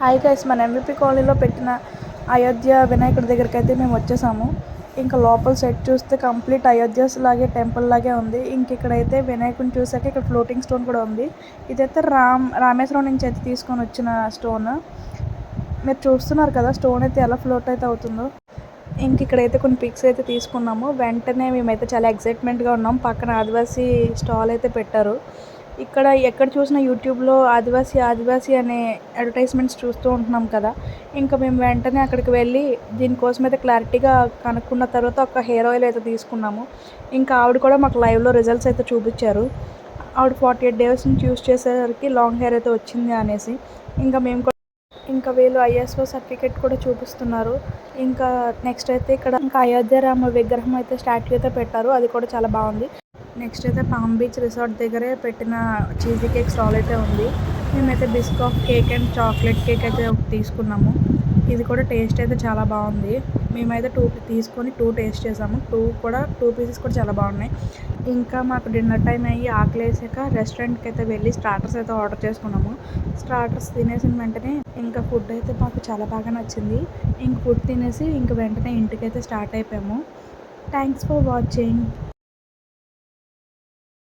Hi guys, మన MVP కాలనీలో పెట్టిన అయోధ్య వినాయకుడి దగ్గరికి అయితే మేము వచ్చేసాము. ఇంకా లోపల సెట్ చూస్తే కంప్లీట్ అయోధ్యస్ లాగే టెంపుల్ లాగే ఉంది. ఇంక ఇక్కడైతే వినాయకుడిని చూసాక ఇక్కడ ఫ్లోటింగ్ స్టోన్ కూడా ఉంది. ఇదైతే రామేశ్వరం నుంచి అయితే తీసుకొని వచ్చిన స్టోన్. మీరు చూస్తున్నారు కదా స్టోన్ అయితే ఎలా ఫ్లోట్ అయితే అవుతుందో. ఇంక ఇక్కడైతే కొన్ని పిక్స్ అయితే తీసుకున్నాము. వెంటనే మేమైతే చాలా ఎక్సైట్మెంట్గా ఉన్నాం. పక్కన ఆదివాసీ స్టాల్ అయితే పెట్టారు. ఇక్కడ ఎక్కడ చూసినా యూట్యూబ్లో ఆదివాసీ ఆదివాసీ అనే అడ్వర్టైజ్మెంట్స్ చూస్తూ ఉంటున్నాం కదా. ఇంకా మేము వెంటనే అక్కడికి వెళ్ళి దీనికోసం అయితే క్లారిటీగా కనుక్కున్న తర్వాత ఒక హెయిర్ ఆయిల్ అయితే తీసుకున్నాము. ఇంకా ఆవిడ కూడా మాకు లైవ్లో రిజల్ట్స్ అయితే చూపించారు. ఆవిడ 48 days నుంచి యూస్ చేసేసరికి లాంగ్ హెయిర్ అయితే వచ్చింది అనేసి. ఇంకా వీళ్ళు ఐఎస్ఓ సర్టిఫికేట్ కూడా చూపిస్తున్నారు. ఇంకా నెక్స్ట్ అయితే ఇక్కడ ఇంకా అయోధ్య రామ విగ్రహం అయితే స్టాట్యూ అయితే పెట్టారు. అది కూడా చాలా బాగుంది. నెక్స్ట్ అయితే పామ్ బీచ్ రిసార్ట్ దగ్గరే పెట్టిన చీజీ కేక్ స్టాల్ అయితే ఉంది. మేమైతే Biscoff cake and chocolate cake అయితే తీసుకున్నాము. ఇది కూడా టేస్ట్ అయితే చాలా బాగుంది. మేమైతే 2 తీసుకొని 2 టేస్ట్ చేసాము. 2 పీసెస్ కూడా చాలా బాగున్నాయి. ఇంకా మాకు డిన్నర్ టైం అయ్యి ఆకలి వేసాక రెస్టారెంట్కి అయితే వెళ్ళి స్టార్టర్స్ అయితే ఆర్డర్ చేసుకున్నాము. స్టార్టర్స్ తినేసిన వెంటనే ఇంకా ఫుడ్ అయితే మాకు చాలా బాగా నచ్చింది. ఇంక ఫుడ్ తినేసి ఇంక వెంటనే ఇంటికైతే స్టార్ట్ అయిపోయాము. Thanks for watching.